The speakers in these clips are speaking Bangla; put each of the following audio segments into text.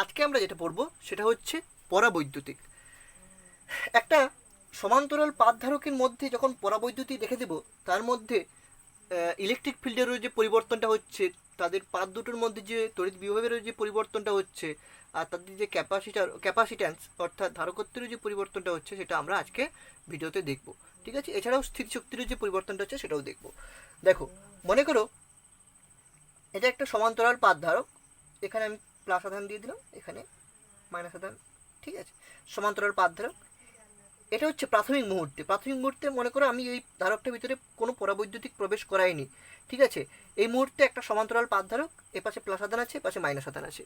আজকে আমরা যেটা পড়বো সেটা হচ্ছে পরাবৈদ্যুতিক। একটা সমান্তরাল পাতধারকের মধ্যে যখন পরাবৈদ্যুতিক রেখে দেব, তার মধ্যে ইলেকট্রিক ফিল্ডেরও যে পরিবর্তনটা হচ্ছে, তাদের পাত দুটোর মধ্যে যে তড়িৎ বিভবেরও যে পরিবর্তনটা হচ্ছে, আর তাদের যে ক্যাপাসিট্যান্স অর্থাৎ ধারকত্বেরও যে পরিবর্তনটা হচ্ছে, সেটা আমরা আজকে ভিডিওতে দেখব। ঠিক আছে, এছাড়াও স্থিতিশক্তিরও যে পরিবর্তনটা হচ্ছে সেটাও দেখব। দেখো, মনে করো এটা একটা সমান্তরাল পাতধারক। এখানে আমি প্লাস আধান দিয়ে দিলাম, এখানে মাইনাস আধান। ঠিক আছে, সমান্তরাল পাতধারক। এটা হচ্ছে প্রাথমিক মুহূর্তে মনে করো আমি এই ধারকটার ভিতরে কোনো পরাবৈদ্যুতিক প্রবেশ করাইনি। ঠিক আছে, এই মুহূর্তে একটা সমান্তরাল পাতধারক, এপাশে প্লাস আধান আছে, এপাশে মাইনাস আধান আছে।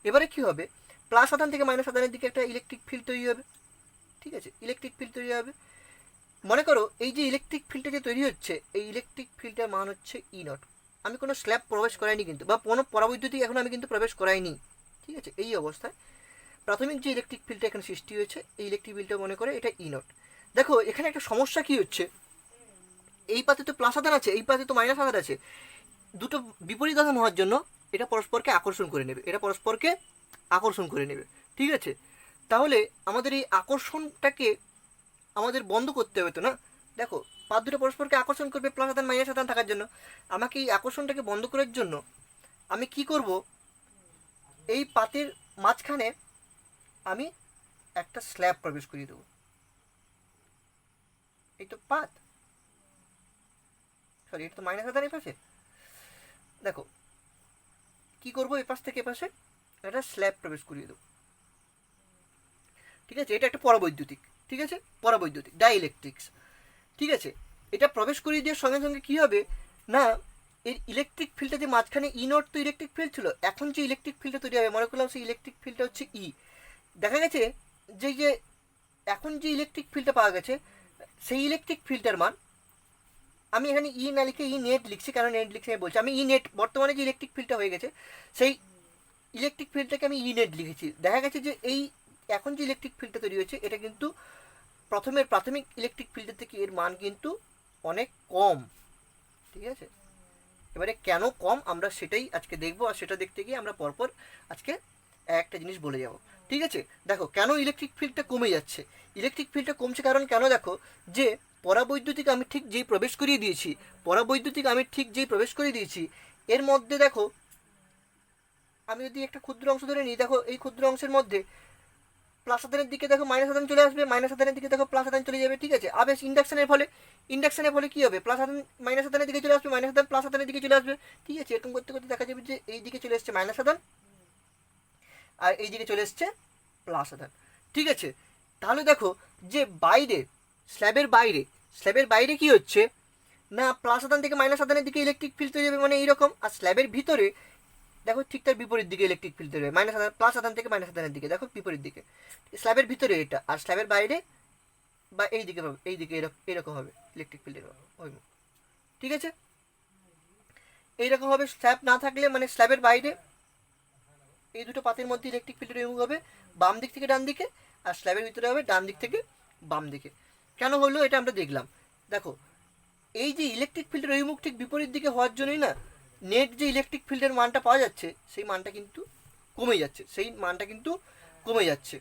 এবারে কি হবে, প্লাস আধান থেকে মাইনাস আধানের দিকে একটা ইলেকট্রিক ফিল্ড তৈরি হবে। ঠিক আছে, ইলেকট্রিক ফিল্ড তৈরি হবে। মনে করো এই যে ইলেকট্রিক ফিল্ডটা যে তৈরি হচ্ছে, এই ইলেকট্রিক ফিল্ডের মান হচ্ছে ই নট। আমি কোনো স্ল্যাব প্রবেশ করাইনি কিন্তু, বা কোনো পরাবৈদ্যুতিক এখন আমি কিন্তু প্রবেশ করাইনি। ঠিক আছে, এই অবস্থায় প্রাথমিক যে ইলেকট্রিক ফিল্ডটা এখানে সৃষ্টি হয়েছে, এই ইলেকট্রিক ফিল্ডটা মনে করে এটা ই নট। দেখো এখানে একটা সমস্যা কি হচ্ছে, এই পাতে তো প্লাস আধান আছে, এই পাতে তো মাইনাস আধান আছে। দুটো বিপরীত আধান হওয়ার জন্য এটা পরস্পরকে আকর্ষণ করে নেবে, এটা পরস্পরকে আকর্ষণ করে নেবে। ঠিক আছে, তাহলে আমাদের এই আকর্ষণটাকে আমাদের বন্ধ করতে হবে তো, না? দেখো, পাত দুটো পরস্পরকে আকর্ষণ করবে প্লাস আধান মাইনাস আধান থাকার জন্য। আমাকে এই আকর্ষণটাকে বন্ধ করার জন্য আমি কি করব, এই পাতের মাঝখানে আমি একটা স্ল্যাব প্রবেশ করিয়ে দেবো। এই তো পাত, সরি, এটা তো মাইনাস আধান এই পাশে। দেখো কি করবো, এপাশ থেকে এপাশে একটা স্ল্যাব প্রবেশ করিয়ে দেবো। ঠিক আছে, এটা একটা পরাবৈদ্যুতিক। ঠিক আছে, পরাবৈদ্যুতিক ডাইইলেকট্রিক্স। ঠিক আছে, এটা প্রবেশ করিয়ে দেওয়ার সঙ্গে সঙ্গে কী হবে না, এর ইলেকট্রিক ফিল্ডটা যে মাঝখানে ই নট তো ইলেকট্রিক ফিল্ড ছিল, এখন যে ইলেকট্রিক ফিল্ডটা তৈরি হবে, মনে করলাম সেই ইলেকট্রিক ফিল্ডটা হচ্ছে ই। দেখা গেছে যে এখন যে ইলেকট্রিক ফিল্ডটা পাওয়া গেছে, সেই ইলেকট্রিক ফিল্ডটার মান আমি এখানে ই না লিখে ই নেট লিখছি, কারণ নেট লিখছি আমি বলছি, আমি ই নেট বর্তমানে যে ইলেকট্রিক ফিল্ডটা হয়ে গেছে, সেই ইলেকট্রিক ফিল্ডটাকে আমি ই নেট লিখেছি। দেখা গেছে যে এই এখন যে ইলেকট্রিক ফিল্ডটা তৈরি হয়েছে, এটা কিন্তু প্রাথমিক ইলেকট্রিক ফিল্ডের থেকে এর মান কিন্তু অনেক কম। ঠিক আছে, এবারে কেন কম আমরা সেটাই আজকে দেখবো, আর সেটা দেখতে গিয়ে আমরা পরপর আজকে একটা জিনিস বলে যাব। ঠিক আছে, দেখো কেন ইলেকট্রিক ফিল্ডটা কমে যাচ্ছে। ইলেকট্রিক ফিল্ডটা কমছে কারণ কেন, দেখো যে পরাবৈদ্যুতিক আমি ঠিক যেই প্রবেশ করিয়ে দিয়েছি, এর মধ্যে দেখো আমি যদি একটা ক্ষুদ্র অংশ ধরে নিই, দেখো এই ক্ষুদ্র অংশের মধ্যে প্লাস আধানের দিকে দেখো মাইনাস আধান চলে আসবে, মাইনাস আধানের দিকে দেখো প্লাস আধান চলে যাবে। ঠিক আছে, আবেশ ইন্ডাকশনের ফলে কি হবে, প্লাস আধান মাইনাস আধানের দিকে চলে আসবে, মাইনাস আধান প্লাস আধানের দিকে চলে আসবে। ঠিক আছে, এরকম করতে করতে দেখা যাবে যে এই দিকে চলে এসছে মাইনাস আধান, আর এই দিকে চলে এসছে প্লাস আধান। ঠিক আছে, তাহলে দেখো যে বাইরে স্ল্যাবের বাইরে কি হচ্ছে না, প্লাস আধান থেকে মাইনাস আধানের দিকে ইলেকট্রিক ফিল্ড তৈরি হবে, মানে এইরকম। আর স্ল্যাবের ভিতরে দেখো ঠিক তার বিপরীত দিকে ইলেকট্রিক ফিল্ড তৈরি হবে, মাইনাস আধান প্লাস আধান থেকে মাইনাস আধানের দিকে দেখো বিপরীত দিকে। স্ল্যাবের ভিতরে এটা, আর স্ল্যাবের বাইরে বা এই দিকে এরকম হবে ইলেকট্রিক ফিল্ডের ওই। ঠিক আছে, এইরকম হবে। স্ল্যাব না থাকলে মানে স্ল্যাবের বাইরে এই দুটো পাতের মধ্যে ইলেকট্রিক ফিল্ড রিমুভ হবে বাম দিক থেকে ডান দিকে, আর স্ল্যাবের ভিতরে হবে ডান দিক থেকে বাম দিকে। কেন হলো এটা আমরা দেখলাম। দেখো এই যে ইলেকট্রিক ফিল্ডের অভিমুখ ঠিক বিপরীত দিকে হওয়ার জন্যই না, নেট যে ইলেকট্রিক ফিল্ডের মানটা পাওয়া যাচ্ছে সেই মানটা কিন্তু কমে যাচ্ছে।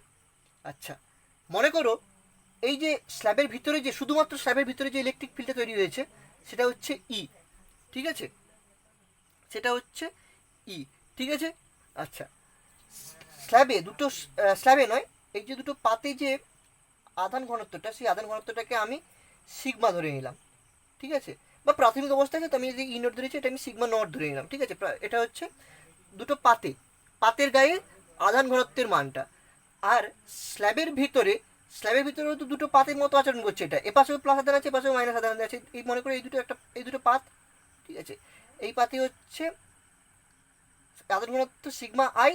আচ্ছা, মনে করো এই যে শুধুমাত্র স্ল্যাবের ভিতরে যে ইলেকট্রিক ফিল্ডটা তৈরি হয়েছে, সেটা হচ্ছে ই। ঠিক আছে, সেটা হচ্ছে ই। ঠিক আছে, আচ্ছা, স্ল্যাবে নয়, এই যে দুটো পাতে যে আধান ঘনত্বটা, সেই আধান ঘনত্বটাকে আমি সিগমা ধরে নিলাম। ঠিক আছে, বা প্রাথমিক অবস্থায় আমি যে ই নোট ধরেছি, এটা আমি সিগমা নট ধরে নিলাম। ঠিক আছে, এটা হচ্ছে দুটো পাতের গায়ে আধান ঘনত্বের মানটা। আর স্ল্যাবের ভিতরেও তো দুটো পাতের মতো আচরণ করছে, এটা এপাশেও প্লাস আধান আছে, এপাশেও মাইনাস আধান আছে। এই মনে করে এই দুটো পাত। ঠিক আছে, এই পাতে হচ্ছে আধান ঘনত্ব সিগমা আই,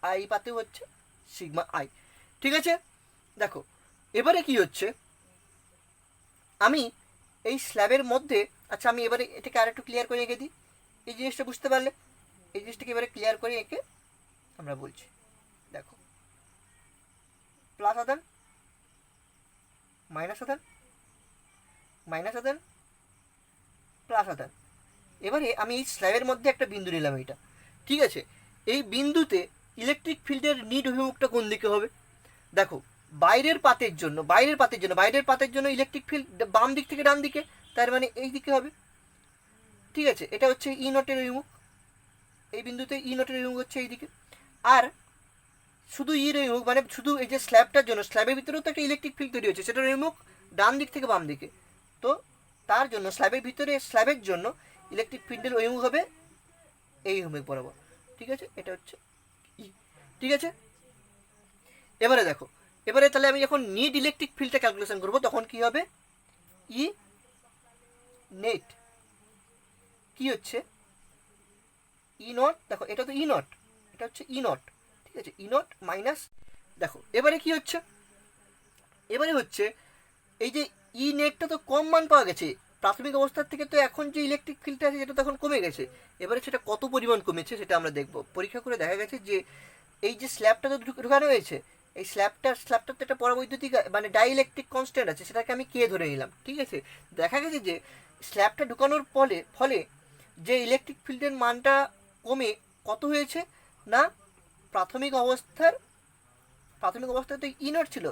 আর এই পাতে হচ্ছে সিগমা আই। ঠিক আছে, দেখো এবারে কি হচ্ছে, আমি এই স্ল্যাবের মধ্যে, আচ্ছা আমি এবারে এটাকে আরেকটু ক্লিয়ার করে এঁকে দিই। এই জিনিসটা বুঝতে পারলে, এই জিনিসটাকে এবারে ক্লিয়ার করে এঁকে আমরা বলছি। দেখো, প্লাস আধান মাইনাস আধান, মাইনাস আধান প্লাস আধান। এবারে আমি এই স্ল্যাবের মধ্যে একটা বিন্দু নিলাম, এইটা। ঠিক আছে, এই বিন্দুতে ইলেকট্রিক ফিল্ডের নিট অভিমুখটা কোন দিকে হবে? দেখো বাইরের পাতের জন্য ইলেকট্রিক ফিল্ড বাম দিক থেকে ডান দিকে, তার মানে এই দিকে হবে। ঠিক আছে, এটা হচ্ছে ই নটের অভিমুখ, এই বিন্দুতে ই নটের অভিমুখ হচ্ছে এই দিকে। আর শুধু ইর অভিমুখ মানে শুধু এই যে স্ল্যাবটার জন্য, স্ল্যাবের ভিতরেও তো একটা ইলেকট্রিক ফিল্ড তৈরি হচ্ছে, সেটার অভিমুখ ডান দিক থেকে বাম দিকে। তো তার জন্য স্ল্যাবের জন্য ইলেকট্রিক ফিল্ডের অভিমুখ হবে এই অভিমুখ বরাবর। ঠিক আছে, এটা হচ্ছে ই। ঠিক আছে, এবারে দেখো, এবারে তাহলে আমি যখন নিট ইলেকট্রিক ফিল্ডটা ক্যালকুলেশন করবো তখন কি হবে? ই নেট কি হচ্ছে ই নট, দেখো এটা তো ই নট, এটা হচ্ছে ই নট। ঠিক আছে, ই নট মাইনাস, দেখো এবারে কি হচ্ছে, এবারে হচ্ছে এই যে ই নেটটা তো কম মান পাওয়া গেছে প্রাথমিক অবস্থার থেকে, তো এখন যে ইলেকট্রিক ফিল্ডটা আছে সেটা তখন কমে গেছে। এবারে সেটা কত পরিমাণ কমেছে সেটা আমরা দেখব। পরীক্ষা করে দেখা গেছে যে এই যে স্ল্যাবটা তো ঢুকানো হয়েছে, এই স্ল্যাবটার তো একটা পরাবৈদ্যুতিক মানে ডাইইলেকট্রিক কনস্ট্যান্ট আছে, সেটাকে আমি কে ধরে নিলাম। ঠিক আছে, দেখা গেছে যে স্ল্যাবটা ঢুকানোর ফলে যে ইলেকট্রিক ফিল্ডের মানটা কমে কত হয়েছে না, প্রাথমিক অবস্থায় তো ই নট ছিল,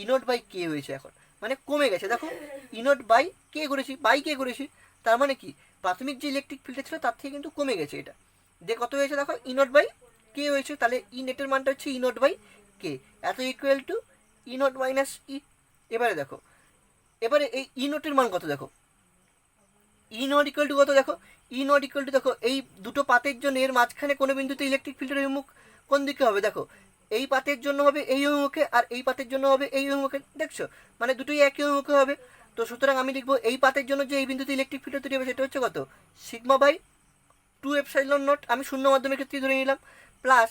ই নট বাই কে হয়েছে এখন, মানে কমে গেছে। দেখো ই নট বাই কে করেছি, তার মানে কি প্রাথমিক যে ইলেকট্রিক ফিল্ডটা ছিল তার থেকে কিন্তু কমে গেছে, এটা যে কত হয়েছে দেখো ই নট বাই কে হয়েছে। তাহলে ই নেটের মানটা হচ্ছে ই নট বাই কে, এত equal to E nought minus E. এবারে দেখো, এবারে এই ই নটের মান কত দেখো, ই নট ইকুয়াল টু কত দেখো, ই নট ইকুয়াল টু দেখো এই দুটো পাতের জন্য এর মাঝখানে কোনো বিন্দুতে ইলেকট্রিক ফিল্ডের অভিমুখ কোন দিকে হবে? দেখো এই পাতের জন্য হবে এই অভিমুখে, আর এই পাতের জন্য হবে এই অভিমুখে, দেখছো মানে দুটোই একই অভিমুখে হবে। তো সুতরাং আমি লিখবো এই পাতের জন্য যে এই বিন্দুতে ইলেকট্রিক ফিল্ড তৈরি হবে সেটা হচ্ছে কত, সিগমা বাই 2 এপসাইলন নট, আমি শূন্য মাধ্যমের ক্ষেত্রে ধরে নিলাম, প্লাস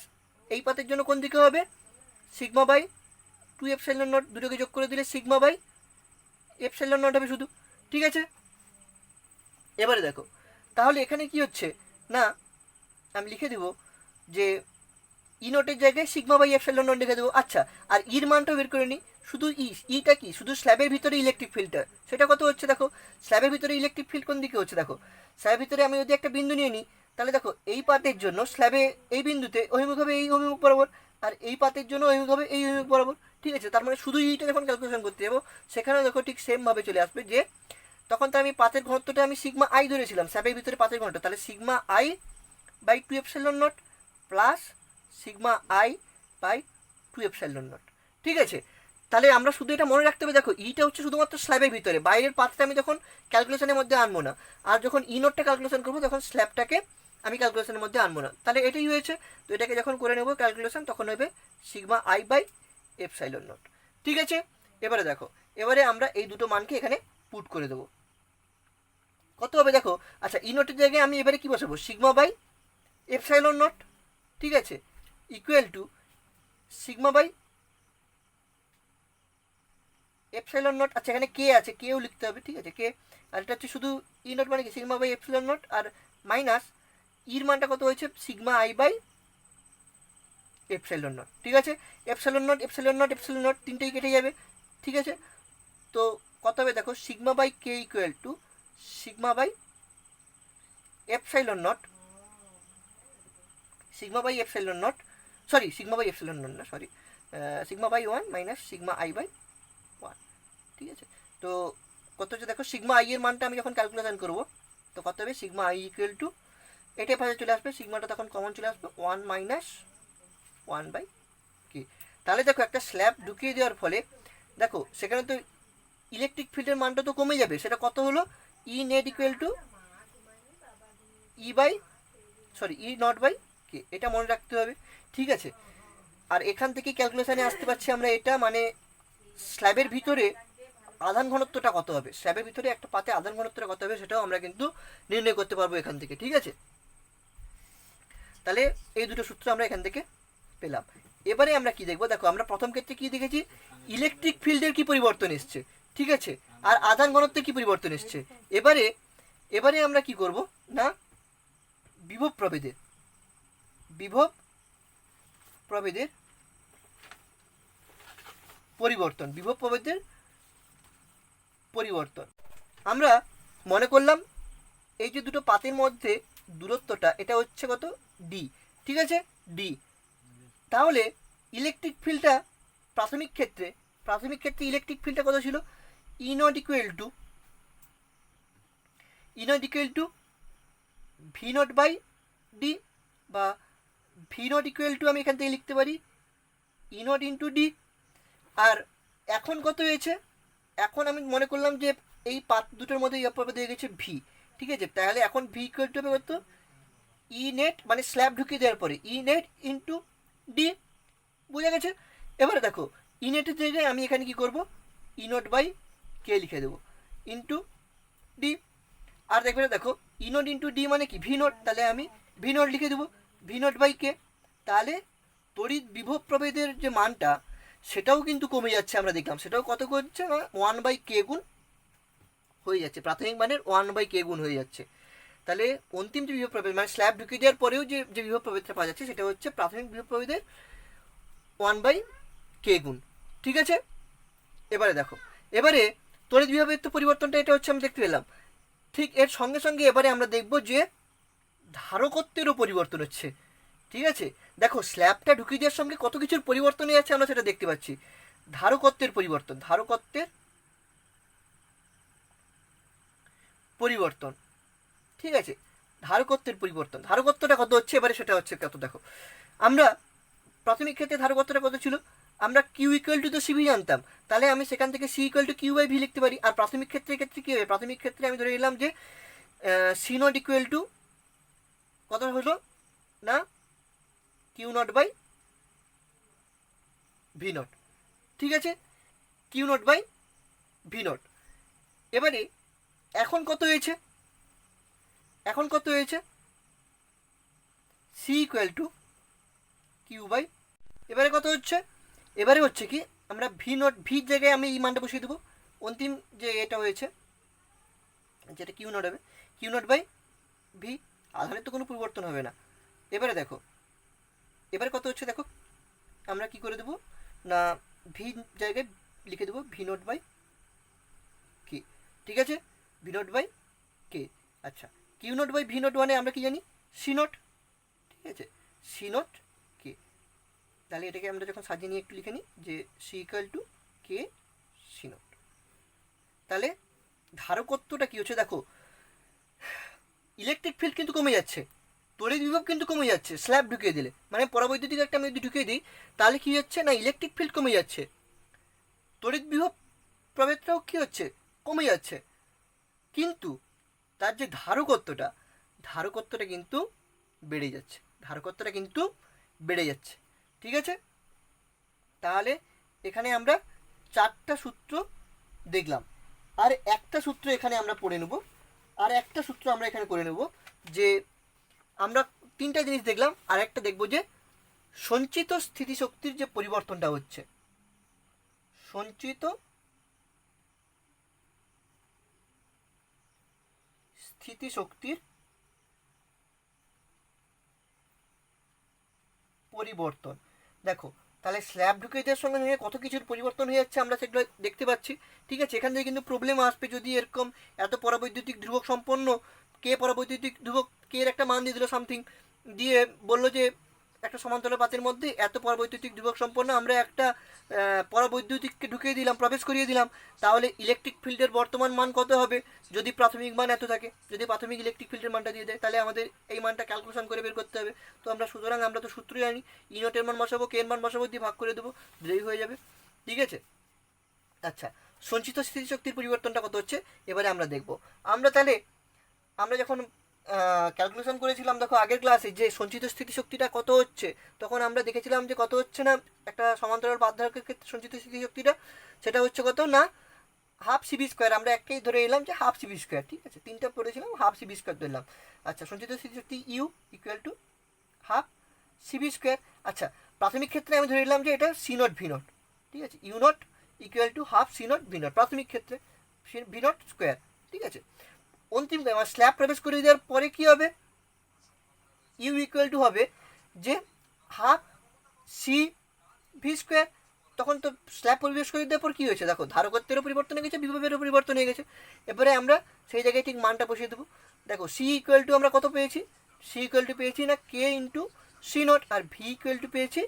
এই পাতের জন্য কোন দিকে হবে, সিগমা বাই 2 এপসাইলন নট, দুটোকে যোগ করে দিলে সিগমা বাই এপসাইলন নট হবে শুধু। ঠিক আছে, এবারে দেখো তাহলে এখানে কি হচ্ছে না, আমি লিখে দেবো যে ই নোটের জায়গায় সিগমা বাই এপসাইলন নট লিখে দেবো। আচ্ছা, আর ইর মানটা বের করে নিই, শুধু ইটা কি শুধু স্ল্যাবের ভিতরে ইলেকট্রিক ফিল্ডটা, সেটা কত হচ্ছে দেখো, স্ল্যাবের ভিতরে ইলেকট্রিক ফিল্ড কোন দিকে হচ্ছে দেখো, স্ল্যাবের ভিতরে আমি যদি একটা বিন্দু নিয়ে নিই তাহলে দেখো এই পাতের জন্য স্ল্যাবে এই বিন্দুতে অভিমুখ হবে এই অভিমুখ বরাবর, আর এই পাতের জন্য অভিমুখ হবে এই অভিমুখ বরাবর। ঠিক আছে, তার মানে শুধু ইটা যখন ক্যালকুলেশন করতে যাবো সেখানেও দেখো ঠিক সেমভাবে চলে আসবে, যে তখন তো আমি পাতের ঘনত্বটা আমি সিগমা আই ধরেছিলাম, স্ল্যাবের ভিতরে পাতের ঘনত্ব, তাহলে sigma I by 2 epsilon not plus sigma I by 2 epsilon not. ঠিক আছে, তাহলে আমরা শুধু এটা মনে রাখতে হবে, দেখো ইটা হচ্ছে শুধুমাত্র স্ল্যাবের ভিতরে, বাইরের পাতটা আমি যখন ক্যালকুলেশনের মধ্যে আনবো না, আর যখন ই নোটটা ক্যালকুলেশন করবো তখন স্ল্যাবটাকে আমি ক্যালকুলেশনের মধ্যে আনবো না, তাহলে এটাই হয়েছে। তো এটাকে যখন করে নেবো ক্যালকুলেশন তখন হবে sigma I by epsilon not. ঠিক আছে, এবারে দেখো, এবারে আমরা এই দুটো মানকে এখানে পুট করে দেবো, কত হবে দেখো। আচ্ছা, ই নোটের জায়গায় আমি এবারে কি বসাবো, সিগমা বাই এপসাইলন নট। ঠিক আছে, equal to sigma by epsilon not. আচ্ছা, এখানে কে আছে, কেও লিখতে হবে। ঠিক আছে, কে, আর এটা হচ্ছে শুধু ই নট মানে কি সিগমা বাই এপসাইলন নট, আর মাইনাস ইর মানটা কত হয়েছে sigma I by epsilon not. ঠিক আছে, এপসাইলন নট তিনটেই কেটে যাবে। ঠিক আছে, তো কত হবে দেখো, sigma by K equal to sigma by epsilon nought, sigma by epsilon nought না, sorry, sigma by 1 minus sigma I by 1। ঠিক আছে, তো কত হচ্ছে দেখো, সিগমা আই এর মানটা আমি যখন ক্যালকুলেশন করবো তো কত হবে, সিগমা আই ইকুয়াল টু এটাই পাশে চলে আসবে, সিগমাটা তখন কমন চলে আসবে 1 মাইনাস 1 বাই কে। তাহলে দেখো একটা স্ল্যাব ঢুকিয়ে দেওয়ার ফলে দেখো সেখানে তো ইলেকট্রিক ফিল্ডের মানটা তো কমে যাবে, সেটা কত হলো, E net equal to E nought by K, এটা মনে রাখতে হবে। ঠিক আছে, আর এখান থেকে ক্যালকুলেশানে আসতে পারছি আমরা এটা, মানে স্ল্যাবের ভিতরে আধান ঘনত্বটা কত হবে, স্ল্যাবের ভিতরে একটা পাতে আধান ঘনত্বটা কত হবে সেটাও আমরা কিন্তু নির্ণয় করতে পারবো এখান থেকে। ঠিক আছে, তাহলে এই দুটো সূত্র আমরা এখান থেকে পেলাম। এবারে আমরা কি দেখবো, দেখো আমরা প্রথম ক্ষেত্রে কি দেখেছি, ইলেকট্রিক ফিল্ডের কি পরিবর্তন এসছে। ঠিক আছে, আর আধান ঘনত্বের কি পরিবর্তন এসছে। এবারে আমরা কি করব না, বিভব প্রভেদের পরিবর্তন আমরা মনে করলাম এই যে দুটো পাতের মধ্যে দূরত্বটা এটা হচ্ছে কত, ডি। ঠিক আছে, ডি, তাহলে ইলেকট্রিক ফিল্ডটা প্রাথমিক ক্ষেত্রে ইলেকট্রিক ফিল্ডটা কত ছিল, E nought equal to V nought by D, বা ভি নট ইকুয়াল টু আমি এখান থেকে লিখতে পারি ই নট ইন্টু ডি। আর এখন কত হয়েছে, এখন আমি মনে করলাম যে এই পাত দুটোর মধ্যে ইয়ে দিয়ে গেছে ভি, ঠিক আছে। তাহলে এখন ভি ইকুয়াল টু হবে কত, ই নেট মানে স্ল্যাব ঢুকিয়ে দেওয়ার পরে ই নেট ইন্টু ডি, বুঝা গেছে। এবারে দেখো ই নেটের জায়গায় আমি এখানে কি করব, ই নট বাই কে লিখে দেবো ইন্টু ডি। আর দেখবে দেখো ই নট ইন্টু ডি মানে কি ভি নট, তাহলে আমি ভি নট লিখে দেবো ভি নট বাই কে। তাহলে তড়িৎ বিভব প্রভেদের যে মানটা সেটাও কিন্তু কমে যাচ্ছে, আমরা দেখলাম সেটাও কত করছে না 1/k গুণ হয়ে যাচ্ছে, প্রাথমিক মানের 1/k গুণ হয়ে যাচ্ছে। তাহলে অন্তিম যে বিভব প্রভেদ মানে স্ল্যাব ঢুকিয়ে দেওয়ার পরেও যে বিভব প্রভেদটা পাওয়া যাচ্ছে সেটা হচ্ছে প্রাথমিক বিভব প্রভেদের 1/k গুণ, ঠিক আছে। এবারে দেখো, এবারে তড়িৎ বিভবের তো পরিবর্তনটা এটা হচ্ছে আমি দেখতে পেলাম, ঠিক এর সঙ্গে সঙ্গে এবারে আমরা দেখব যে ধারকত্বেরও পরিবর্তন হচ্ছে, ঠিক আছে। দেখো স্ল্যাবটা ঢুকিয়ে দেওয়ার সঙ্গে কত কিছুর পরিবর্তন হয়ে যাচ্ছে আমরা সেটা দেখতে পাচ্ছি। ধারকত্বের পরিবর্তন, ঠিক আছে, ধারকত্বের পরিবর্তন, ধারকত্বটা কত হচ্ছে এবারে সেটা হচ্ছে কত। দেখো আমরা প্রাথমিক ক্ষেত্রে ধারকত্বটা কত ছিল, আমরা কিউ ইকুয়াল টু তো সিভি জানতাম, তাহলে আমি সেখান থেকে C equal to Q by V লিখতে পারি। আর প্রাথমিক ক্ষেত্রে কী হবে, প্রাথমিক ক্ষেত্রে আমি ধরে নিলাম যে সি নট ইকুয়াল টু কত হলো না Q not by V not, ঠিক আছে, Q not by V not. এবারে এখন কত হয়েছে, C equal to Q by, এবারে কত হচ্ছে, এবারে হচ্ছে কি আমরা ভি নট, ভির জায়গায় আমি এই মানটা বসিয়ে দেবো, অন্তিম যে এটা হয়েছে যেটা কিউ নট হবে কিউ নট বাই ভি, আধারের তো কোনো পরিবর্তন হবে না। এবারে দেখো এবারে কত হচ্ছে, দেখো আমরা কি করে দেবো না ভি জায়গায় লিখে দেবো ভি নট বাই কে, ঠিক আছে, ভি নট বাই কে। আচ্ছা Q not by V not মানে আমরা কি জানি সি নট, ঠিক আছে, সি নট কে। তাহলে এটাকে আমরা যখন সাজিয়ে নিয়ে একটু লিখে নিই যে C equal to K C not. তাহলে ধারকত্বটা কী হচ্ছে, দেখো ইলেকট্রিক ফিল্ড কিন্তু কমে যাচ্ছে, তড়িৎ বিভব কিন্তু কমে যাচ্ছে স্ল্যাব ঢুকিয়ে দিলে, মানে পরাবৈদ্যুতিক একটা আমি যদি ঢুকিয়ে দিই তাহলে কী হচ্ছে না ইলেকট্রিক ফিল্ড কমে যাচ্ছে, তড়িৎ বিভব প্রভেদটাও কী হচ্ছে কমে যাচ্ছে, কিন্তু তার যে ধারকত্বটা কিন্তু বেড়ে যাচ্ছে, ঠিক আছে। তাহলে এখানে আমরা 4টা সূত্র দেখলাম, আর একটা সূত্র এখানে আমরা পড়ে নেব, আর একটা সূত্র আমরা এখানে করে নেব যে আমরা 3টা জিনিস দেখলাম, আর একটা দেখব যে সঞ্চিত স্থিতিশক্তির যে পরিবর্তনটা হচ্ছে, সঞ্চিত স্থিতিশক্তির পরিবর্তন। দেখো তাহলে স্ল্যাব ঢুকে যাওয়ার সঙ্গে সঙ্গে কত কিছুর পরিবর্তন হয়ে যাচ্ছে আমরা সেগুলো দেখতে পাচ্ছি, ঠিক আছে। এখান থেকে কিন্তু প্রবলেম আসবে যদি এরকম এত পরাবৈদ্যুতিক ধ্রুবক সম্পন্ন কে পরাবৈদ্যুতিক ধ্রুবক কে এর একটা মান দিয়ে দিল সামথিং, দিয়ে বললো যে একটা সমান্তরাল পাতের মধ্যে এত পরাবৈদ্যুতিক ধ্রুবক সম্পন্ন আমরা একটা পরাবৈদ্যুতিককে ঢুকিয়ে দিলাম, প্রবেশ করিয়ে দিলাম, তাহলে ইলেকট্রিক ফিল্ডের বর্তমান মান কত হবে, যদি প্রাথমিক মান এত থাকে, যদি প্রাথমিক ইলেকট্রিক ফিল্ডের মানটা দিয়ে দেয় তাহলে আমাদের এই মানটা ক্যালকুলেশন করে বের করতে হবে। তো সুতরাং আমরা তো সূত্র জানি, ই নটের মান বসাবো, কে এর মান বসাবো, দিয়ে ভাগ করে দেবো, দিলেই হয়ে যাবে, ঠিক আছে। আচ্ছা সঞ্চিত স্থিতিশক্তির পরিবর্তনটা কত হচ্ছে এবারে আমরা দেখব। আমরা যখন ক্যালকুলেশন করেছিলাম দেখো আগের ক্লাসে যে সঞ্চিত স্থিতিশক্তিটা কত হচ্ছে, তখন আমরা দেখেছিলাম যে কত হচ্ছে না একটা সমান্তরাল বাধারকের ক্ষেত্রে সঞ্চিত স্থিতিশক্তিটা সেটা হচ্ছে কত না হাফ সিবি স্কোয়ার, আমরা একটাই ধরে নিলাম যে হাফ সিবি স্কোয়ার, ঠিক আছে, 3টা পড়েছিলাম হাফ সিবি স্কোয়ার ধরলাম। আচ্ছা সঞ্চিত স্থিতিশক্তি U equal to half C V square. আচ্ছা প্রাথমিক ক্ষেত্রে আমি ধরে নিলাম যে এটা সি নট ভি নট, ঠিক আছে, U not equal to half C not V not, প্রাথমিক ক্ষেত্রে ভি নট স্কোয়ার, ঠিক আছে। অন্তিম স্ল্যাব প্রবেশ করে দেওয়ার পরে কী হবে, ইউ ইকুয়াল টু হবে যে হাফ সি ভি স্কোয়ার, তখন তো স্ল্যাব প্রবেশ করে দেওয়ার পর কী হয়েছে দেখো ধারকত্বেরও পরিবর্তন হয়ে গেছে, বিভবেরও পরিবর্তন হয়ে গেছে। এবারে আমরা সেই জায়গায় ঠিক মানটা বসিয়ে দেবো। দেখো সি ইকুয়াল টু আমরা কত পেয়েছি, সি ইকুয়াল টু পেয়েছি না কে ইন্টু সি নট, আর ভি ইকুয়াল টু পেয়েছি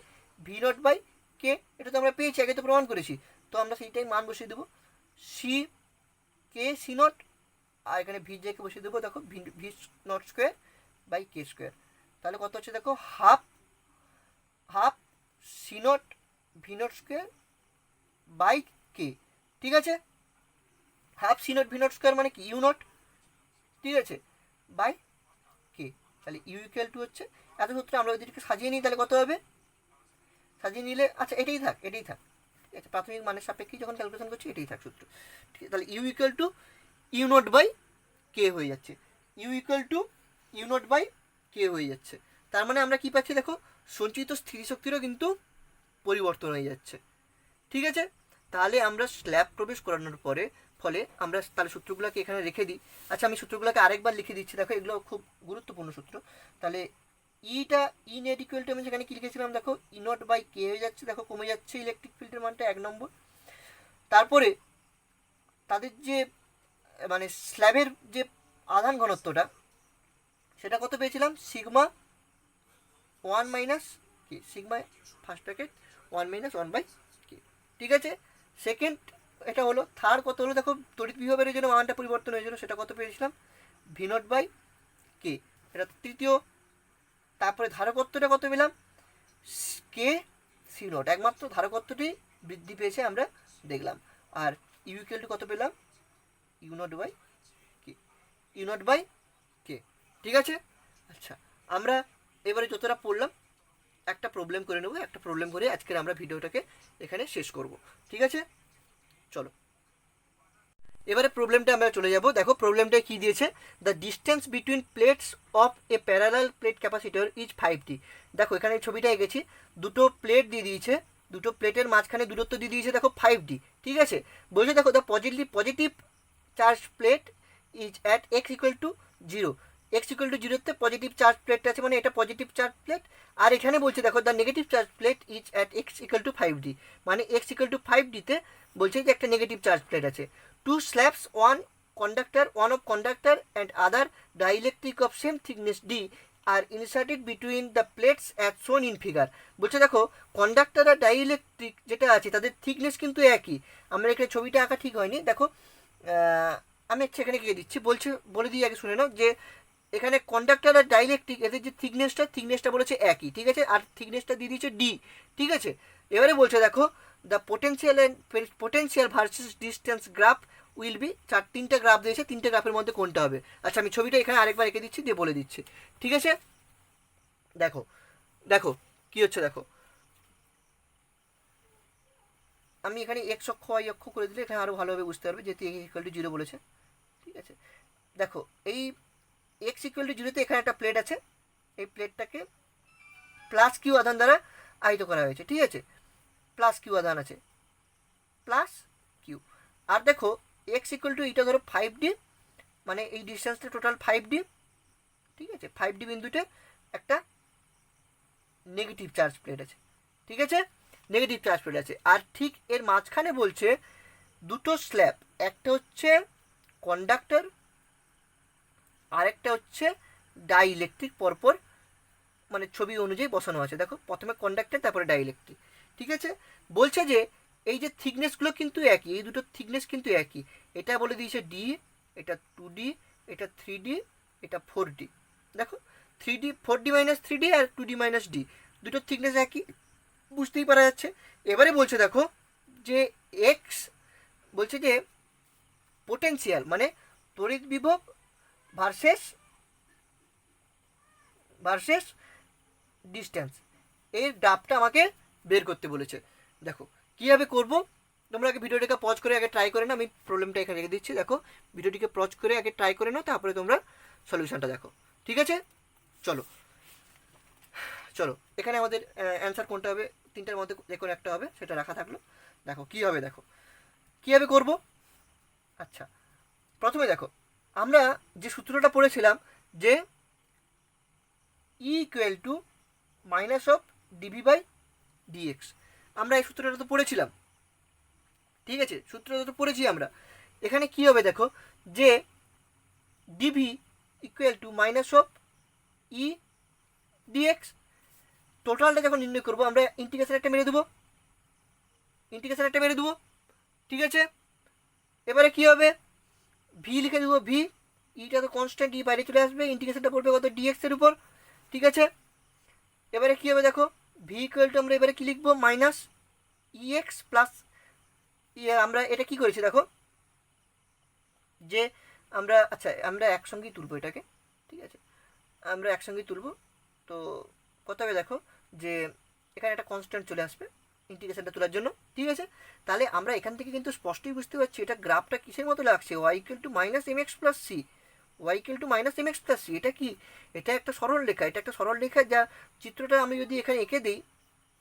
ভি নট বাই কে, এটা তো আমরা পেয়েছি, আগে তো প্রমাণ করেছি। তো আমরা সেইটাই মান বসিয়ে দেবো, সি কে সি নট, আর এখানে ভি জেকে বসিয়ে দেবো, দেখো V nought square by K square. তাহলে কত হচ্ছে দেখো, half C not V nought square by K. ঠিক আছে, half C not V nought square মানে কি ইউ নট, ঠিক আছে, বাই কে। তাহলে ইউ ইকুয়াল টু হচ্ছে, এত সূত্রে আমরা ওইদিকে সাজিয়ে নিই, তাহলে কত হবে, সাজিয়ে নিলে আচ্ছা এটাই থাক ঠিক আছে, প্রাথমিক মানের সাপেক্ষে যখন ক্যালকুলেশন করছি এটাই থাক সূত্র। ঠিক আছে, তাহলে U equal to U nought by K হয়ে যাচ্ছে, U equal to U nought by K হয়ে যাচ্ছে। তার মানে আমরা কি পাচ্ছি দেখো, সঞ্চিত স্থিতিশক্তিরও কিন্তু পরিবর্তন হয়ে যাচ্ছে। ঠিক আছে, তাহলে আমরা স্ল্যাব প্রবেশ করানোর ফলে আমরা তাহলে সূত্রগুলোকে এখানে রেখে দিই। আচ্ছা আমি সূত্রগুলোকে আরেকবার লিখে দিচ্ছি, দেখো এগুলো খুব গুরুত্বপূর্ণ সূত্র। তাহলে ইটা ই নেট ইকুয়াল টু আমি সেখানে কী লিখেছিলাম দেখো, ই নট বাই কে হয়ে যাচ্ছে, দেখো কমে যাচ্ছে ইলেকট্রিক ফিল্ডের মানটা 1 নম্বর। তারপরে তাদের যে মানে স্ল্যাবের যে আধান ঘনত্বটা, সেটা কত পেয়েছিলাম, sigma 1 minus K, sigma first bracket 1 minus 1 by K. ঠিক আছে, সেকেন্ড এটা হলো, থার্ড কত হলো দেখো, তড়িৎ বিভবের জন্য মানটা পরিবর্তন হয়েছিল, সেটা কত পেয়েছিলাম, ভি নট বাই কে, এটা তৃতীয়। তারপরে ধারকত্বটা কত পেলাম, কে সি নট, একমাত্র ধারকত্বটি বৃদ্ধি পেয়েছে আমরা দেখলাম। আর ইউ ইকুয়াল টু কত পেলাম, U nought by K, U nought by K. ঠিক আছে, আচ্ছা আমরা এবারে যতটা পড়লাম একটা প্রবলেম করে নেব, একটা প্রবলেম করে আজকের আমরা ভিডিওটাকে এখানে শেষ করব। ঠিক আছে, চলো এবারে প্রবলেমটা আমরা চলে যাব। দেখো প্রবলেমটা কি দিয়েছে, the distance between plates of A parallel plate capacitor is 5D। দেখো এখানে ছবিটা এঁকেছি, দুটো প্লেট দিয়ে দিয়েছে, দুটো প্লেটের মাঝখানে দূরত্ব দিয়ে দিয়েছে দেখো 5D। ঠিক আছে, বলছে দেখো the positive charge plate is at X equal to 0, X equal to 0তে পজিটিভ চার্জ প্লেটটা আছে, মানে এটা পজিটিভ চার্জ প্লেট। আর এখানে বলছে দেখো the negative charge plate is at X equal two 5D, মানে এক্স ইকুয়াল টু 5Dতে বলছে যে একটা নেগেটিভ চার্জ প্লেট আছে। Two slabs, one of conductor and other dielectric of same thickness D are inserted between the plates as shown in figure। বলছে দেখো কন্ডাক্টর আর ডাইইলেকট্রিক যেটা আছে তাদের থিকনেস কিন্তু একই। আমরা এখানে ছবিটা আঁকা ঠিক হয়নি, দেখো আমি সেখানে গিয়ে দিচ্ছি, বলে দিই আগে শুনে নাও, যে এখানে কন্ডাক্টর আর ডাইইলেকট্রিক এদের যে থিকনেসটা বলেছে একই। ঠিক আছে, আর থিকনেসটা দিয়ে দিয়েছে ডি। ঠিক আছে, এবারে বলছে দেখো the potential versus distance graph will be, তিনটা গ্রাফ দিয়েছে, তিনটে গ্রাফের মধ্যে কোনটা হবে। আচ্ছা আমি ছবিটা এখানে আরেকবার এঁকে দিচ্ছি, দিয়ে বলে দিচ্ছি। ঠিক আছে, দেখো কি হচ্ছে, দেখো আমি এখানে এক্স অক্ষ ওয়াই অক্ষ করে দিলে এখানে আরও ভালোভাবে বুঝতে পারবে, যেহেতু এক্স ইকুয়াল টু 0 বলেছে। ঠিক আছে, দেখো এই এক্স ইকুয়াল টু 0তে এখানে একটা প্লেট আছে, এই প্লেটটাকে প্লাস কিউ আধান দ্বারা আহিত করা হয়েছে। ঠিক আছে, প্লাস কিউ আধান আছে, প্লাস কিউ। আর দেখো এক্স ইকুয়াল টু এটা ধরো 5D, মানে এই ডিস্টেন্সটা টোটাল 5D। ঠিক আছে, 5D বিন্দুতে একটা নেগেটিভ চার্জ প্লেট আছে। ঠিক আছে, নেগেটিভ চার্জ প্লেট আছে। আর ঠিক এর মাঝখানে বলছে দুটো স্ল্যাব, একটা হচ্ছে কন্ডাক্টর আর একটা হচ্ছে ডাইইলেকট্রিক, পরপর মানে ছবি অনুযায়ী বসানো আছে। দেখো প্রথমে কন্ডাক্টর তারপরে ডাইইলেকট্রিক। ঠিক আছে, বলছে যে এই যে থিকনেসগুলো কিন্তু একই, এই দুটো থিকনেস কিন্তু একই। এটা বলে দিয়েছে ডি, এটা 2D, এটা 3D, এটা 4D। দেখো 4D মাইনাস 3D আর 2D মাইনাস ডি, দুটোর থিকনেস একই, বুঝতেই পারা যাচ্ছে। এবারে বলছে দেখো যে এক্স, বলছে যে পোটেন্সিয়াল মানে তড়িৎ বিভব ভার্সেস ডিস্টেন্স, এর গ্রাফটা আমাকে বের করতে বলেছে। দেখো কীভাবে করবো, তোমরা আগে ভিডিওটাকে পজ করে আগে ট্রাই করে নাও, আমি প্রবলেমটা এখানে রেখে দিচ্ছি। দেখো ভিডিওটিকে পজ করে আগে ট্রাই করে নাও, তারপরে তোমরা সলিউশনটা দেখো। ঠিক আছে, চলো এখানে আমাদের অ্যান্সার কোনটা হবে, তিনটার মধ্যে যে কোনো একটা হবে, সেটা রাখা থাকলো। দেখো কী হবে, দেখো কীভাবে করবো। আচ্ছা প্রথমে দেখো আমরা যে সূত্রটা পড়েছিলাম যে E equal to minus of DV by DX, আমরা এই সূত্রটা তো পড়েছিলাম। ঠিক আছে, সূত্রটা তো পড়েছি আমরা। এখানে কি হবে দেখো, যে DV equal to minus of E DX, টোটালটা যখন নির্ণয় করবো আমরা ইন্টিগ্রেশন একটা মেরে দেবো, ঠিক আছে। এবারে কি হবে, ভি লিখে দেবো, ভি, ইটা তো কনস্ট্যান্ট, ই বাইরে চলে আসবে, ইন্টিগ্রেশনটা পড়বে কত, ডিএক্স এর উপর, ঠিক আছে। এবারে কি হবে দেখো, ভি ইকুয়াল টু আমরা এবারে কি লিখবো, মাইনাস ইএক্স প্লাস, আমরা এটা কি করেছি দেখো, যে আমরা আচ্ছা আমরা একসঙ্গেই তুলবো এটাকে, ঠিক আছে, আমরা একসঙ্গেই তুলবো। তো কত হবে দেখো, যে এখানে একটা কনস্ট্যান্ট চলে আসবে ইন্টিগ্রেশনটা তোলার জন্য, ঠিক আছে। তাহলে আমরা এখান থেকে কিন্তু স্পষ্টই বুঝতে পারছি এটা গ্রাফটা কিসের মতো লাগছে, Y equal to minus M X plus C, Y equal to minus M X plus C. এটা কি, এটা একটা সরল রেখা, এটা একটা সরল রেখা, যা চিত্রটা আমি যদি এখানে এঁকে দিই,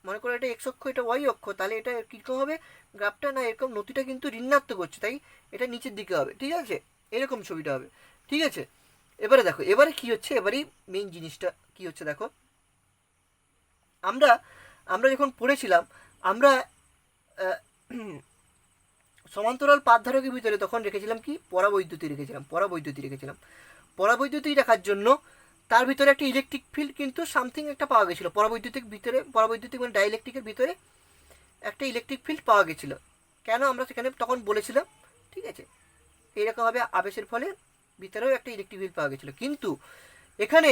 মনে করো এটা এক্স অক্ষ, এটা ওয়াই অক্ষ, তাহলে এটা কীরকম হবে গ্রাফটা, না এরকম নতিটা কিন্তু ঋণাত্মক হচ্ছে, তাই এটা নিচের দিকে হবে, ঠিক আছে, এরকম ছবিটা হবে, ঠিক আছে। এবারে দেখো, এবারে কি হচ্ছে, এবারেই মেইন জিনিসটা কি হচ্ছে দেখো, আমরা আমরা যখন পড়েছিলাম, আমরা সমান্তরাল পাতধারকের ভিতরে তখন রেখেছিলাম কি, পরাবৈদ্যুতি রেখেছিলাম। পরাবৈদ্যুতি রাখার জন্য তার ভিতরে একটা ইলেকট্রিক ফিল্ড কিন্তু সামথিং একটা পাওয়া গেছিলো, পরাবৈদ্যুতিক মানে ডাইইলেকট্রিকের ভিতরে একটা ইলেকট্রিক ফিল্ড পাওয়া গেছিলো। কেন আমরা সেখানে তখন বলেছিলাম, ঠিক আছে, এইরকমভাবে আবেশের ফলে ভিতরেও একটা ইলেকট্রিক ফিল্ড পাওয়া গেছিলো। কিন্তু এখানে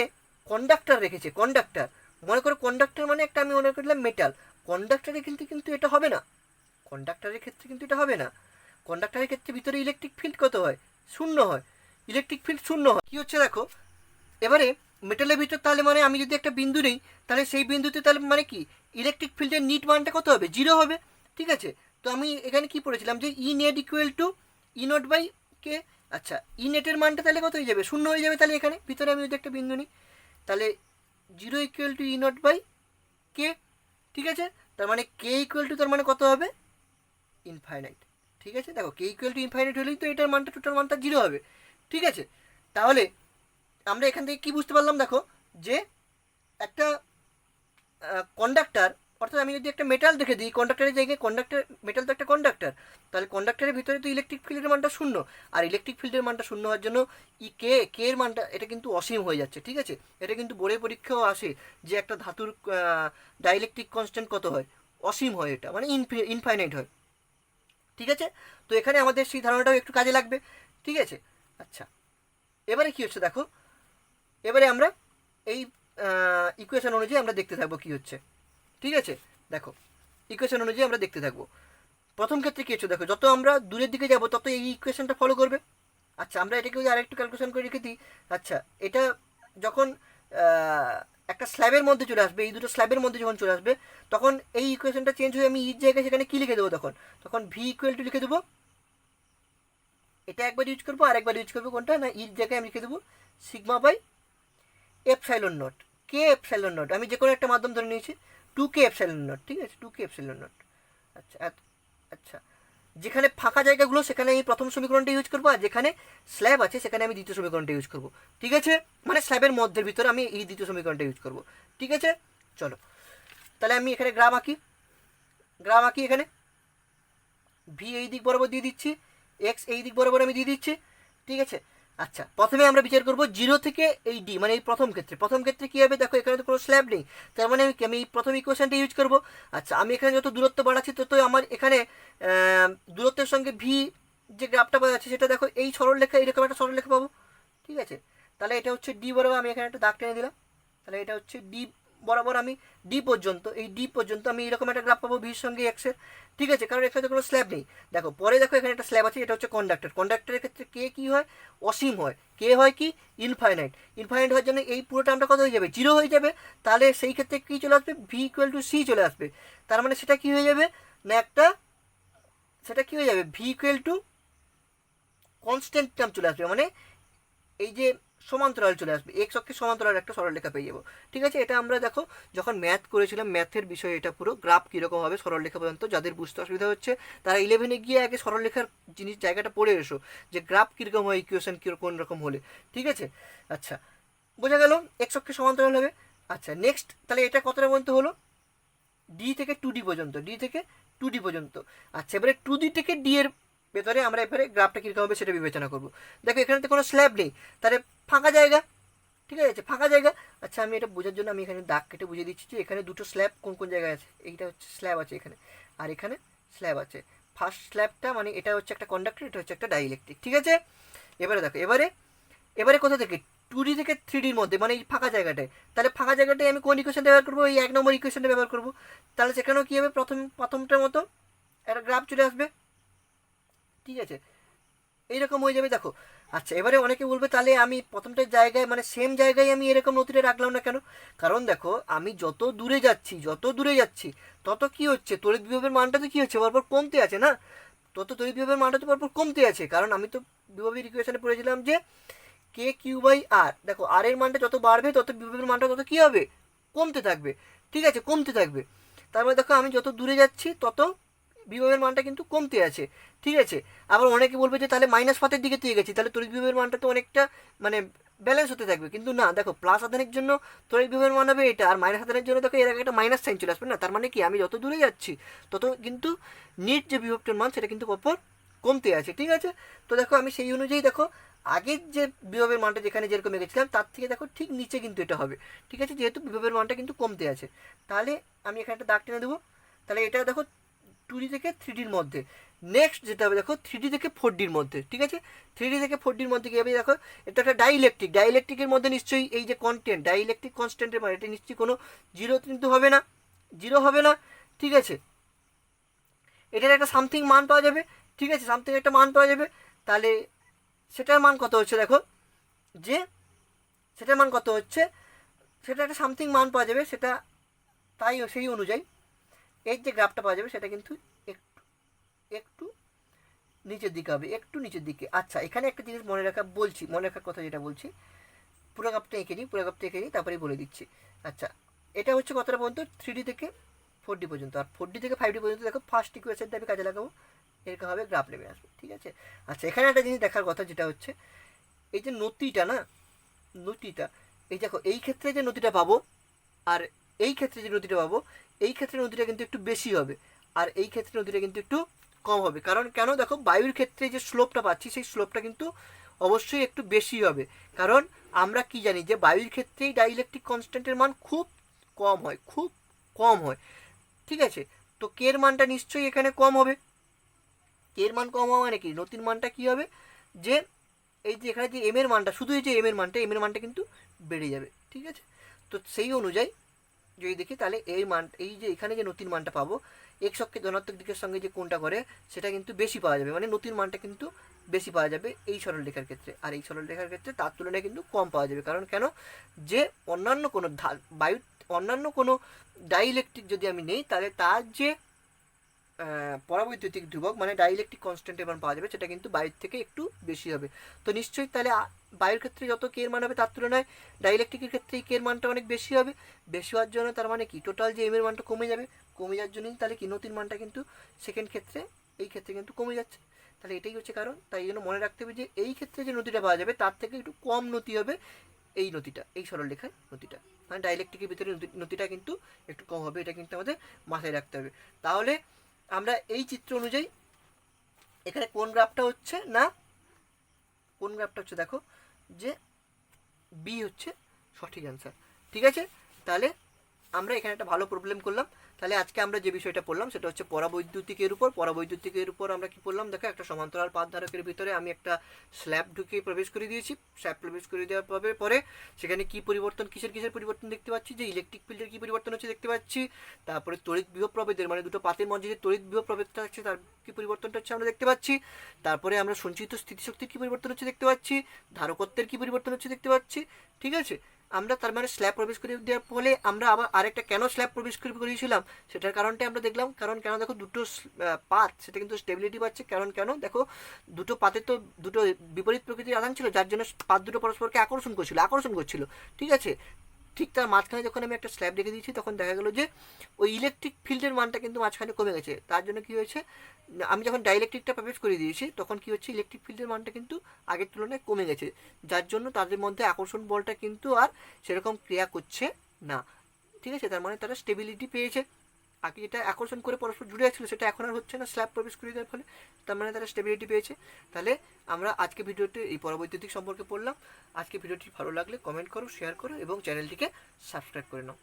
কন্ডাক্টর রেখেছে, কন্ডাক্টর, মনে করো কন্ডাক্টর মানে একটা আমি মনে করলাম মেটাল, কন্ডাক্টরের কিন্তু এটা হবে না, কন্ডাক্টরের ক্ষেত্রে ভিতরে ইলেকট্রিক ফিল্ড কত হয়, শূন্য হয়, ইলেকট্রিক ফিল্ড শূন্য হয়। কি হচ্ছে দেখো, এবারে মেটালের ভিতর তাহলে মানে আমি যদি একটা বিন্দু নেই, তাহলে সেই বিন্দুতে তাহলে মানে কি ইলেকট্রিক ফিল্ডের নিট মানটা কত হবে, জিরো হবে, ঠিক আছে। তো আমি এখানে কি পড়েছিলাম, যে E net equal to E nought by K, আচ্ছা ই নেটের মানটা তাহলে কত হয়ে যাবে, শূন্য হয়ে যাবে। তাহলে এখানে ভিতরে আমি যদি একটা বিন্দু নিই, তাহলে zero equal to E nought by K, ঠিক আছে। তার মানে কে ইকুয়াল টু তার মানে কত হবে, ইনফাইনাইট, ঠিক আছে। দেখো কে ইকুয়াল টু ইনফাইনাইট হলেই তো এটার মানটা, টোটাল মানটা জিরো হবে, ঠিক আছে। তাহলে আমরা এখান থেকে কি বুঝতে পারলাম দেখো, যে একটা কন্ডাক্টর, অর্থাৎ আমি যদি একটা মেটাল দেখে দিই কন্ডাক্টরের জায়গায়, মেটাল তো একটা কন্ডাক্টর, তাহলে কন্ডাক্টরের ভিতরে তো ইলেকট্রিক ফিল্ডের মানটা শূন্য, আর ইলেকট্রিক ফিল্ডের মানটা শূন্য হওয়ার জন্য কে এর মানটা এটা কিন্তু অসীম হয়ে যাচ্ছে, ঠিক আছে। এটা কিন্তু বোর্ডের পরীক্ষাও আসে, যে একটা ধাতুর ডাইইলেকট্রিক কনস্ট্যান্ট কত হয়, অসীম হয়, এটা মানে ইনফাইনাইট হয়, ঠিক আছে। তো এখানে আমাদের সেই ধারণাটাও একটু কাজে লাগবে, ঠিক আছে। আচ্ছা এবারে কি হচ্ছে দেখো, এবারে আমরা এই ইকুয়েশন অনুযায়ী আমরা দেখতে থাকবো কি হচ্ছে, ঠিক আছে। দেখো ইকুয়েশন অনুযায়ী আমরা দেখতে থাকবো। প্রথম ক্ষেত্রে কী হচ্ছে দেখো, যত আমরা দূরের দিকে যাব তত এই ইকুয়েশনটা ফলো করবে। আচ্ছা আমরা এটাকে যদি আরেকটু ক্যালকুলেশন করে রেখে দিই, আচ্ছা এটা যখন একটা স্ল্যাবের মধ্যে চলে আসবে, এই দুটো স্ল্যাবের মধ্যে যখন চলে আসবে, তখন এই ইকুয়েশনটা চেঞ্জ হয়ে আমি ইর জায়গায় সেখানে কী লিখে দেবো, তখন ভি ইকুয়াল টু লিখে দেবো, এটা একবার ইউজ করবো, আর একবার ইউজ করবো কোনটা, না ইর জায়গায় আমি লিখে দেবো sigma by epsilon not, K epsilon not, আমি যে কোনো একটা মাধ্যম ধরে নিয়েছি, 2k এপসাইলন নট, ঠিক আছে, 2k এপসাইলন নট। আচ্ছা আচ্ছা, যেখানে ফাঁকা জায়গাগুলো সেখানে আমি প্রথম সমীকরণটা ইউজ করবো, আর যেখানে স্ল্যাব আছে সেখানে আমি দ্বিতীয় সমীকরণটা ইউজ করবো, ঠিক আছে। মানে স্ল্যাবের মধ্যের ভিতরে আমি এই দ্বিতীয় সমীকরণটা ইউজ করবো, ঠিক আছে। চলো তাহলে আমি এখানে গ্রাফ আঁকি, এখানে ভি এই দিক বরাবর দিয়ে দিচ্ছি, এক্স এই দিক বরাবর আমি দিয়ে দিচ্ছি, ঠিক আছে। আচ্ছা প্রথমে আমরা বিচার করবো জিরো থেকে এই ডি, মানে এই প্রথম ক্ষেত্রে কী হবে দেখো, এখানে তো কোনো স্ল্যাব নেই, তার মানে আমি প্রথম ইকুয়েশনটা ইউজ করবো। আচ্ছা আমি এখানে যত দূরত্ব বাড়াচ্ছি তত আমার এখানে দূরত্বের সঙ্গে ভি যে গ্রাফটা পাওয়া যাচ্ছে সেটা দেখো, এই সরলরেখা, এরকম একটা সরলরেখা পাবো, ঠিক আছে। তাহলে এটা হচ্ছে ডি বরাবর, আমি এখানে একটা দাগ টেনে দিলাম, তাহলে এটা হচ্ছে ডি বরাবর, আমি ডি পর্যন্ত আমি এরকম একটা গ্রাফ পাবো ভির সঙ্গে এক্সের, ঠিক আছে, কারণ এখানে কোনো স্ল্যাব নেই। দেখো পরে দেখো এখানে একটা স্ল্যাব আছে, এটা হচ্ছে কন্ডাক্টরের ক্ষেত্রে কে কী হয়, অসীম হয়, কে হয় কি ইনফাইনাইট হওয়ার জন্য এই পুরোটা আমরা কত হয়ে যাবে, জিরো হয়ে যাবে। তাহলে সেই ক্ষেত্রে কী চলে আসবে, ভি ইকুয়াল টু সি চলে আসবে। তার মানে সেটা কী হয়ে যাবে, না V equal to constant term চলে আসবে, মানে এই যে সমান্তরাল চলে আসবে, এক্স অক্ষের সমান্তরাল একটা সরলরেখা পেয়ে যাবো, ঠিক আছে। এটা আমরা দেখো যখন ম্যাথ করেছিলাম, ম্যাথের বিষয়ে এটা পুরো গ্রাফ কীরকম হবে সরলরেখা পর্যন্ত, যাদের বুঝতে অসুবিধা হচ্ছে তারা 11-এ গিয়ে আগে সরলরেখার জায়গাটা পড়ে এসো, যে গ্রাফ কীরকম হয়, ইকুয়েশন কোন রকম হলে, ঠিক আছে। আচ্ছা বোঝা গেল এক্স অক্ষের সমান্তরাল হবে। আচ্ছা নেক্সট তাহলে এটা কতটা পর্যন্ত হলো, ডি থেকে টু ডি পর্যন্ত, আচ্ছা এবারে টু ডি থেকে ডি এর ভেতরে আমরা এবারে গ্রাফটা কীরকম হবে সেটা বিবেচনা করবো। দেখো এখানে তো কোনো স্ল্যাব নেই, তাহলে ফাঁকা জায়গা, ঠিক আছে, ফাঁকা জায়গা। আচ্ছা আমি এটা বোঝার জন্য আমি এখানে দাগ কেটে বুঝিয়ে দিচ্ছি যে এখানে দুটো স্ল্যাব কোন কোন জায়গায় আছে। এইটা হচ্ছে স্ল্যাব আছে এখানে, আর এখানে স্ল্যাব আছে। ফার্স্ট স্ল্যাবটা মানে এটা হচ্ছে একটা কন্ডাক্টর, এটা হচ্ছে একটা ডাইইলেকট্রিক। ঠিক আছে, এবারে দেখো, এবারে এবারে কোথা থেকে 2D থেকে 3Dর মধ্যে, মানে এই ফাঁকা জায়গাটায়। তাহলে ফাঁকা জায়গাটায় আমি কোন ইকুয়েশনটা ব্যবহার করবো? এই 1 নম্বর ইকুয়েশনটা ব্যবহার করবো। তাহলে সেখানেও কী হবে, প্রথমটার মতো একটা গ্রাফ চলে আসবে। ঠিক আছে, এইরকম হয়ে যাবে দেখো। আচ্ছা এবারে অনেকে বলবে তাহলে আমি প্রথমটার জায়গায় মানে সেম জায়গায় আমি এরকম নথিটা রাখলাম না কেন? কারণ দেখো আমি যত দূরে যাচ্ছি তত কি হচ্ছে, তড়িৎ বিভবের মানটা তো কী হচ্ছে, পরপর কমতে আছে না? তত তড়িৎ বিভবের মানটা তো পরপর কমতে আছে, কারণ আমি তো বিভবের ইকুয়েশনে পড়েছিলাম যে কে কিউ বাই আর। দেখো আর এর মানটা যত বাড়বে তত বিভবের মানটা তত কী হবে, কমতে থাকবে। ঠিক আছে, কমতে থাকবে। তারপরে দেখো আমি যত দূরে যাচ্ছি তত বিভবের মানটা কিন্তু কমতে আছে। ঠিক আছে, আবার অনেকে বলবে যে তাহলে মাইনাস পাতের দিকে তুই গেছি, তাহলে তড়িৎ বিভবের মানটা তো অনেকটা মানে ব্যালেন্স হতে থাকবে। কিন্তু না, দেখো প্লাস আধানের জন্য তড়িৎ বিভবের মান হবে এটা, আর মাইনাস আধানের জন্য দেখো এর আগে একটা মাইনাস সাইন চলে আসবে না? তার মানে কি আমি যত দূরে যাচ্ছি তত কিন্তু নিট যে বিভবটার মান সেটা কিন্তু পরপর কমতে আছে। ঠিক আছে, তো দেখো আমি সেই অনুযায়ী দেখো আগের যে বিভবের মানটা যেখানে যেরকম গেছিলাম তার থেকে দেখো ঠিক নিচে কিন্তু এটা হবে। ঠিক আছে, যেহেতু বিভবের মানটা কিন্তু কমতে আছে, তাহলে আমি এখানে একটা দাগ টেনে দেবো। তাহলে এটা দেখো 2D থেকে 3Dর মধ্যে। নেক্সট যেটা হবে দেখো 3D থেকে 4Dর মধ্যে। ঠিক আছে, 3D থেকে 4Dর মধ্যে কী হবে দেখো, এটা একটা ডাইইলেকট্রিকের মধ্যে নিশ্চয়ই এই যে কনস্ট্যান্ট ডাইইলেকট্রিক কনস্ট্যান্টের মানে এটা নিশ্চয়ই কোনো জিরো কিন্তু হবে না, জিরো হবে না। ঠিক আছে, এটার একটা সামথিং মান পাওয়া যাবে। ঠিক আছে, সামথিং একটা মান পাওয়া যাবে। তাহলে সেটার মান কত হচ্ছে দেখো, যে সেটার মান কত হচ্ছে, সেটা একটা সামথিং মান পাওয়া যাবে। সেটা তাই সেই অনুযায়ী এর যে গ্রাফটা পাওয়া যাবে সেটা কিন্তু একটু একটু নিচের দিকে হবে, একটু নিচের দিকে। আচ্ছা এখানে একটা জিনিস মনে রাখার কথা যেটা বলছি, পুরো গ্রাফটা এঁকে নিই তারপরেই বলে দিচ্ছি। আচ্ছা এটা হচ্ছে কতটা পর্যন্ত, 3D থেকে 4D পর্যন্ত। আর 4D থেকে 5D পর্যন্ত দেখো ফার্স্ট ইকুয়েশনটা আমি কাজে লাগাবো, এরকম হবে গ্রাফ নেমে আসবে। ঠিক আছে, আচ্ছা এখানে একটা জিনিস দেখার কথা যেটা হচ্ছে এই যে নতিটা এই দেখো এই ক্ষেত্রে যে নতিটা পাবো আর এই ক্ষেত্রে যে নতিটা পাবো, এই ক্ষেত্রে নতিটা কিন্তু একটু বেশি হবে, আর এই ক্ষেত্রে নতিটা কিন্তু একটু কম হবে। কারণ কেন, দেখো বায়ুর ক্ষেত্রে যে স্লোপটা পাচ্ছি সেই স্লোপটা কিন্তু অবশ্যই একটু বেশি হবে। কারণ আমরা কি জানি যে বায়ুর ক্ষেত্রেই ডাইইলেকট্রিক কনস্ট্যান্টের মান খুব কম হয়। ঠিক আছে, তো কের মানটা নিশ্চয়ই এখানে কম হবে। কের মান কম হওয়া মানে কি, নতির মানটা কি হবে, যে এই যে এখানে যে এম এর মানটা, শুধু এই যে এম এর মানটা কিন্তু বেড়ে যাবে। ঠিক আছে, তো সেই অনুযায়ী যদি দেখি তাহলে এই যে এখানে যে নতির মানটা পাবো এক্স অক্ষের ধনাত্মক দিকের সঙ্গে যে কোনটা করে সেটা কিন্তু বেশি পাওয়া যাবে, মানে নতির মানটা কিন্তু বেশি পাওয়া যাবে এই সরলরেখার ক্ষেত্রে। আর এই সরলরেখার ক্ষেত্রে তার তুলনায় কিন্তু কম পাওয়া যাবে। কারণ কেন, যে অন্যান্য কোনো ডাইইলেকট্রিক যদি আমি নেই তাহলে তার যে পরাবৈদ্যুতিক ধ্রুবক মানে ডাইইলেকট্রিক কনস্ট্যান্টের মান পাওয়া যাবে সেটা কিন্তু বায়ুর থেকে একটু বেশি হবে। তো নিশ্চয়ই তাহলে বায়ুর ক্ষেত্রে যত কে এর মান হবে তার তুলনায় ডাইইলেকট্রিকের ক্ষেত্রে কে এর মানটা অনেক বেশি হবে। বেশি হওয়ার জন্য তার মানে কি, টোটাল যে এম এর মানটা কমে যাবে, কমে যাওয়ার জন্যই তাহলে কি নতির মানটা কিন্তু সেকেন্ড ক্ষেত্রে এই ক্ষেত্রে কিন্তু কমে যাচ্ছে। তাহলে এটাই হচ্ছে কারণ। তাই জন্য মনে রাখতে হবে যে এই ক্ষেত্রে যে নতিটা পাওয়া যাবে তার থেকে একটু কম নতি হবে এই নতিটা, এই সরলরেখায় নতিটা, মানে ডাইইলেকট্রিকের ভিতরে নতিটা কিন্তু একটু কম হবে। এটা কিন্তু আমাদের মাথায় রাখতে হবে। তাহলে আমরা এই চিত্র অনুযায়ী এখানে কোন গ্রাফটা হচ্ছে দেখো যে বি হচ্ছে সঠিক অ্যান্সার। ঠিক আছে, তাহলে আমরা এখানে একটা ভালো প্রবলেম করলাম। তাহলে আজকে আমরা যে বিষয়টা পড়লাম সেটা হচ্ছে পরাবৈদ্যুতিকের উপর আমরা কি পড়লাম দেখো, একটা সমান্তরাল পাত ধারকের ভিতরে আমি একটা স্ল্যাব ঢুকিয়ে প্রবেশ করে দিয়েছি। স্ল্যাব প্রবেশ করে দেওয়ার পরে সেখানে কি পরিবর্তন, কিসের পরিবর্তন দেখতে পাচ্ছি, যে ইলেকট্রিক ফিল্ডের কি পরিবর্তন হচ্ছে দেখতে পাচ্ছি। তারপরে তড়িৎ বিভব প্রভেদের মানে দুটো পাতের মধ্যে যে তড়িৎ বিভব প্রভেদটা আছে তার কি পরিবর্তনটা হচ্ছে আমরা দেখতে পাচ্ছি। তারপরে আমরা সঞ্চিত স্থিতিশক্তির কি পরিবর্তন হচ্ছে দেখতে পাচ্ছি, ধারকত্বের কি পরিবর্তন হচ্ছে দেখতে পাচ্ছি। ঠিক আছে, আমরা তার মানে স্ল্যাব প্রবেশ করে দেওয়ার ফলে আমরা আবার আরেকটা কেন স্ল্যাব প্রবেশ করিয়েছিলাম সেটার কারণটা আমরা দেখলাম। কারণ কেন দেখো দুটো পাত সেটা কিন্তু স্টেবিলিটি পাচ্ছে। কারণ কেন দেখো দুটো পাতে তো দুটো বিপরীত প্রকৃতির আধান ছিল, যার জন্য পাত দুটো পরস্পরকে আকর্ষণ করছিল। ঠিক আছে, ঠিক তার মাঝখানে যখন আমি একটা স্ল্যাব রেখে দিয়েছি তখন দেখা গেল যে ওই ইলেকট্রিক ফিল্ডের মানটা কিন্তু মাঝখানে কমে গেছে। তার জন্য কি হয়েছে, আমি যখন ডাইইলেকট্রিকটা প্রবেশ করে দিয়েছি তখন কি হচ্ছে, ইলেকট্রিক ফিল্ডের মানটা কিন্তু আগের তুলনায় কমে গেছে, যার জন্য তাদের মধ্যে আকর্ষণ বলটা কিন্তু আর সেরকম ক্রিয়া করছে না। ঠিক আছে, তার মানে তারা স্টেবিলিটি পেয়েছে। আগে যেটা আকর্ষণ করে পরস্পর জুড়ে যাচ্ছিলো সেটা এখন আর হচ্ছে না স্ল্যাব প্রবেশ করে দেওয়ার ফলে, তার মানে তারা স্টেবিলিটি পেয়েছে। তাহলে আমরা আজকে ভিডিওতে এই পরাবৈদ্যুতিক সম্পর্কে পড়লাম। আজকে ভিডিওটি ভালো লাগলে কমেন্ট করো, শেয়ার করো এবং চ্যানেলটিকে সাবস্ক্রাইব করে নাও।